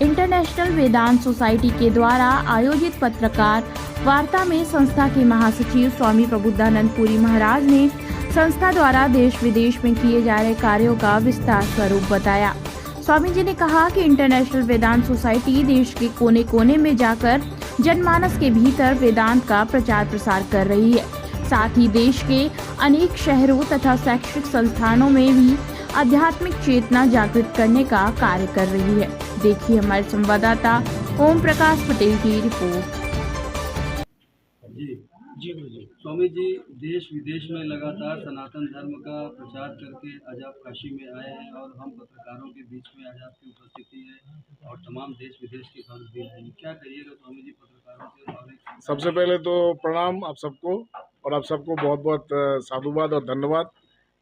International वेदांत society के द्वारा आयोजित पत्रकार वार्ता में संस्था के महासचिव स्वामी प्रबुद्धानंद पुरी महाराज ने संस्था द्वारा देश विदेश में किए जा रहे कार्यों का विस्तार स्वरूप बताया। स्वामी जी ने कहा कि इंटरनेशनल वेदांत सोसाइटी देश के कोने कोने में जाकर जनमानस के भीतर वेदांत का प्रचार प्रसार कर रही है। साथ ही देश के अनेक शहरों तथा शैक्षिक संस्थानों में भी आध्यात्मिक चेतना जागृत करने का कार्य कर रही है। देखिए हमारे संवाददाता ओम प्रकाश पटेल की रिपोर्ट। जी स्वामी जी, देश विदेश में लगातार सनातन धर्म का प्रचार करके आज आप काशी में आए हैं और हम पत्रकारों के बीच में आज आपकी उपस्थिति है और तमाम देश विदेश की खबर भी है। क्या करिएगा स्वामी जी पत्रकारों से? सबसे पहले तो प्रणाम आप सबको, और आप सबको बहुत बहुत साधुवाद और धन्यवाद,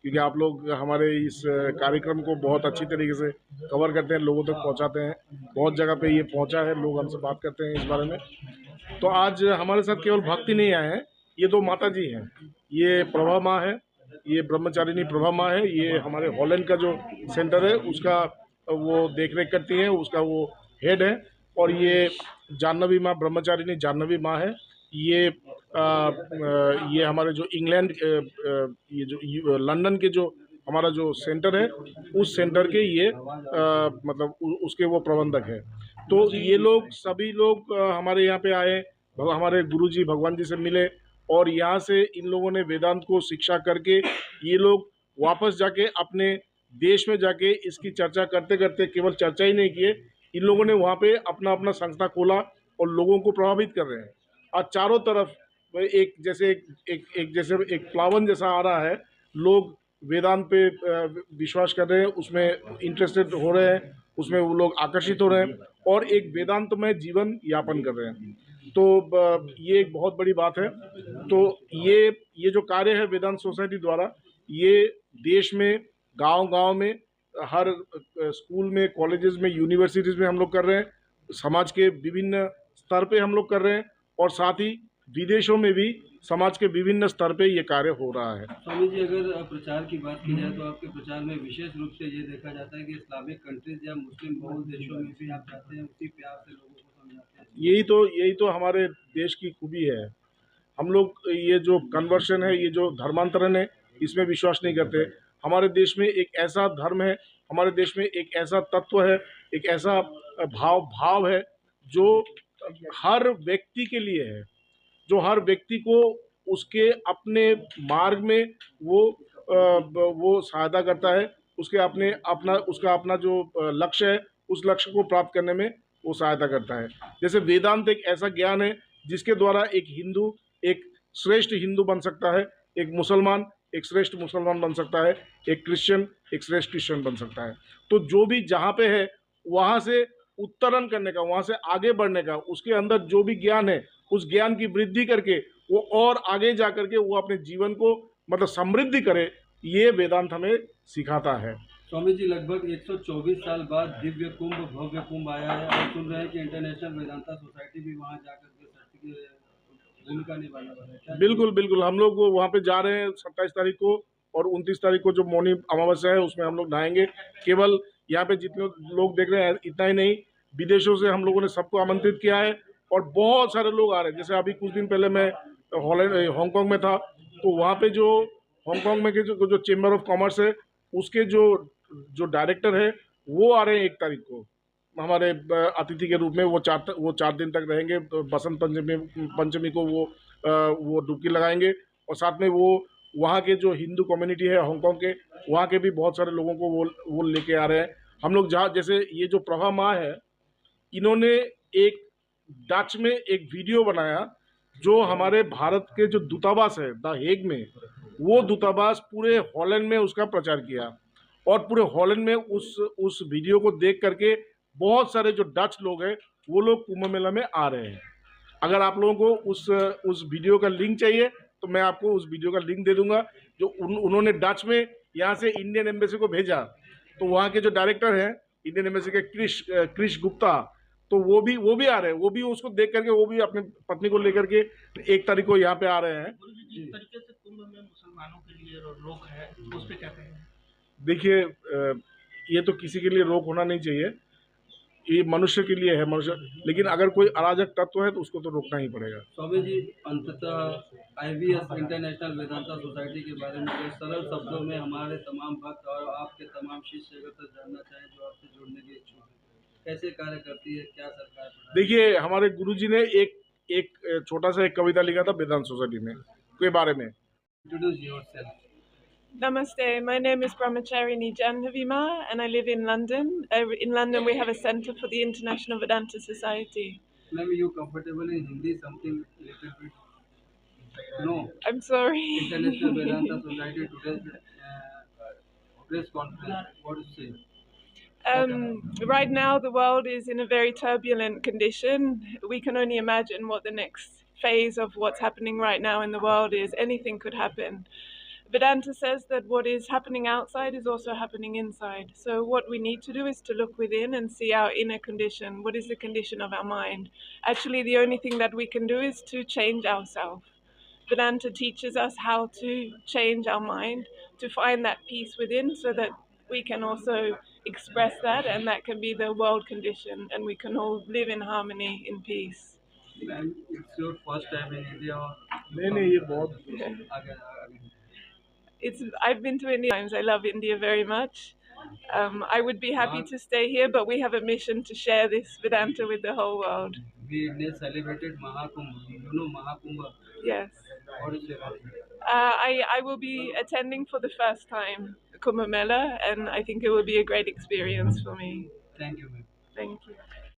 क्योंकि आप लोग हमारे इस कार्यक्रम को बहुत अच्छी तरीके से कवर करते हैं, लोगों तक पहुंचाते हैं। बहुत जगह पे ये पहुंचा है, लोग हमसे बात करते हैं इस बारे में। तो आज हमारे साथ केवल भक्ति नहीं आए हैं, ये दो माता जी हैं। ये प्रभा माँ है, ये ब्रह्मचारिणी प्रभा माँ है। ये हमारे हॉलैंड का जो सेंटर है उसका वो देख रेख करती हैं, उसका वो हेड है। और ये जाह्नवी माँ, ब्रह्मचारिणी जाह्नवी माँ है। ये हमारे जो इंग्लैंड, ये जो लंदन के जो हमारा जो सेंटर है, उस सेंटर के ये मतलब उसके वो प्रबंधक है। तो ये लोग सभी लोग हमारे यहाँ पे आए, हमारे गुरुजी भगवान जी से मिले, और यहाँ से इन लोगों ने वेदांत को शिक्षा करके ये लोग वापस जाके अपने देश में जाके इसकी चर्चा करते करते केवल चर्चा ही नहीं किए, इन लोगों ने वहाँ पे अपना अपना संस्था खोला और लोगों को प्रभावित कर रहे हैं। और चारों तरफ एक जैसे एक प्लावन जैसा आ रहा है, लोग वेदांत पे विश्वास कर रहे हैं, उसमें इंटरेस्टेड हो रहे हैं, उसमें वो लोग आकर्षित हो रहे हैं और एक वेदांतमय जीवन यापन कर रहे हैं। तो ये एक बहुत बड़ी बात है। तो ये जो कार्य है वेदांत सोसाइटी द्वारा, ये देश में गांव-गांव में, हर स्कूल में, कॉलेजेस में, यूनिवर्सिटीज़ में हम लोग कर रहे हैं। समाज के विभिन्न स्तर पे हम लोग कर रहे हैं, और साथ ही विदेशों में भी समाज के विभिन्न स्तर पे ये कार्य हो रहा है। स्वामी जी, अगर प्रचार की बात की जाए तो आपके प्रचार में विशेष रूप से ये देखा जाता है कि इस्लामिक कंट्रीज या मुस्लिम बहुल देशों में भी आप जाते हैं, उसी प्यार से लोगों को समझाते हैं। यही तो हमारे देश की खूबी है। हम लोग ये जो कन्वर्शन है, ये जो धर्मांतरण है, इसमें विश्वास नहीं करते। हमारे देश में एक ऐसा धर्म है, हमारे देश में एक ऐसा तत्व है, एक ऐसा भाव है जो हर व्यक्ति के लिए है, जो हर व्यक्ति को उसके अपने मार्ग में वो सहायता करता है, उसका अपना जो लक्ष्य है, उस लक्ष्य को प्राप्त करने में वो सहायता करता है। जैसे वेदांत एक ऐसा ज्ञान है जिसके द्वारा एक हिंदू एक श्रेष्ठ हिंदू बन सकता है, एक मुसलमान एक श्रेष्ठ मुसलमान बन सकता है, एक क्रिश्चियन एक श्रेष्ठ क्रिश्चियन बन सकता है। तो जो भी जहाँ पे है वहाँ से उत्तरण करने का, वहाँ से आगे बढ़ने का, उसके अंदर जो भी ज्ञान है उस ज्ञान की वृद्धि करके वो और आगे जा करके वो अपने जीवन को मतलब समृद्धि करे, ये वेदांत हमें सिखाता है। स्वामी जी, लगभग 124 साल बाद दिव्य कुंभ, भव्य कुंभ आया है और सुन रहे हैं कि इंटरनेशनल वेदांता सोसाइटी भी वहां जाकर के शक्ति की भूमिका निभाने वाला है। बिल्कुल हम लोग वहाँ पे जा रहे हैं 27 तारीख को, और 29 तारीख को जो मौनी अमावस्या है उसमें हम लोग नहाएंगे। केवल यहाँ पे जितने लोग देख रहे हैं इतना ही नहीं, विदेशों से हम लोगों ने सबको आमंत्रित किया है और बहुत सारे लोग आ रहे हैं। जैसे अभी कुछ दिन पहले मैं हांगकांग में था, तो वहाँ पे जो हांगकांग में के जो चेंबर ऑफ कॉमर्स है, उसके जो डायरेक्टर है वो आ रहे हैं 1 तारीख को हमारे अतिथि के रूप में। वो 4 दिन तक रहेंगे। तो बसंत पंचमी को वो डुबकी लगाएंगे, और साथ में वो वहाँ के जो हिंदू कम्युनिटी है हांगकांग के, वहाँ के भी बहुत सारे लोगों को वो लेके आ रहे हैं। हम लोग जहाँ, जैसे ये जो प्रभा माँ है, इन्होंने एक डच में एक वीडियो बनाया, जो हमारे भारत के जो दूतावास है द हेग में, वो दूतावास पूरे हॉलैंड में उसका प्रचार किया, और पूरे हॉलैंड में उस वीडियो को देख करके बहुत सारे जो डच लोग हैं वो लोग कुंभ मेला में आ रहे हैं। अगर आप लोगों को उस वीडियो का लिंक चाहिए तो मैं आपको उस वीडियो का लिंक दे दूंगा, जो उन्होंने डच में यहाँ से इंडियन एम्बेसी को भेजा। तो वहाँ के जो डायरेक्टर हैं इंडियन एम्बेसी के क्रिश गुप्ता, तो वो भी आ रहे हैं। वो भी उसको देख करके वो भी अपनी पत्नी को लेकर के 1 तारीख को यहाँ पे आ रहे हैं। जिस तरीके से कुंभ में मुसलमानों के लिए रोक है, उस पे क्या कहेंगे? देखिए, ये तो किसी के लिए रोक होना नहीं चाहिए। ये मनुष्य के लिए है, मनुष्य, लेकिन अगर कोई अराजक तत्व है तो उसको तो रोकना ही पड़ेगा। स्वामी जी, अंततः IVS इंटरनेशनल वेदांता सोसाइटी के बारे में कुछ सरल शब्दों में हमारे तमाम भक्त और आपके तमाम शिष्य अगर तक जानना चाहें जो आपसे जुड़ने के इच्छुक हैं, कैसे कार्य करती है, क्या सरकार प्रदान- देखिए, हमारे गुरुजी ने एक एक छोटा सा एक कविता लिखा था वेदांत सोसाइटी में के बारे में। Introduce yourself. Namaste, my name is Brahmacharini Janhavima and I live in London. In London we have a centre for the International Vedanta Society. Ma'am, you comfortable in Hindi? Something little bit? No. I'm sorry. International Vedanta Society today's press conference. What do you say? Right now the world is in a very turbulent condition. We can only imagine what the next phase of what's happening right now in the world is. Anything could happen. Vedanta says that what is happening outside is also happening inside. So what we need to do is to look within and see our inner condition. What is the condition of our mind? Actually, the only thing that we can do is to change ourselves. Vedanta teaches us how to change our mind, to find that peace within so that we can also express that, and that can be the world condition, and we can all live in harmony, in peace. Ma'am, it's your first time in India or नहीं, ये बहुत आगे I've been to India times. I love India very much. I would be happy to stay here, but we have a mission to share this Vedanta with the whole world. we India celebrated Mahakumbh. You know Mahakumbh? Yes. What is your I will be attending for the first time Kumbh Mela, and I think it will be a great experience for me. Thank you, ma'am. Thank you.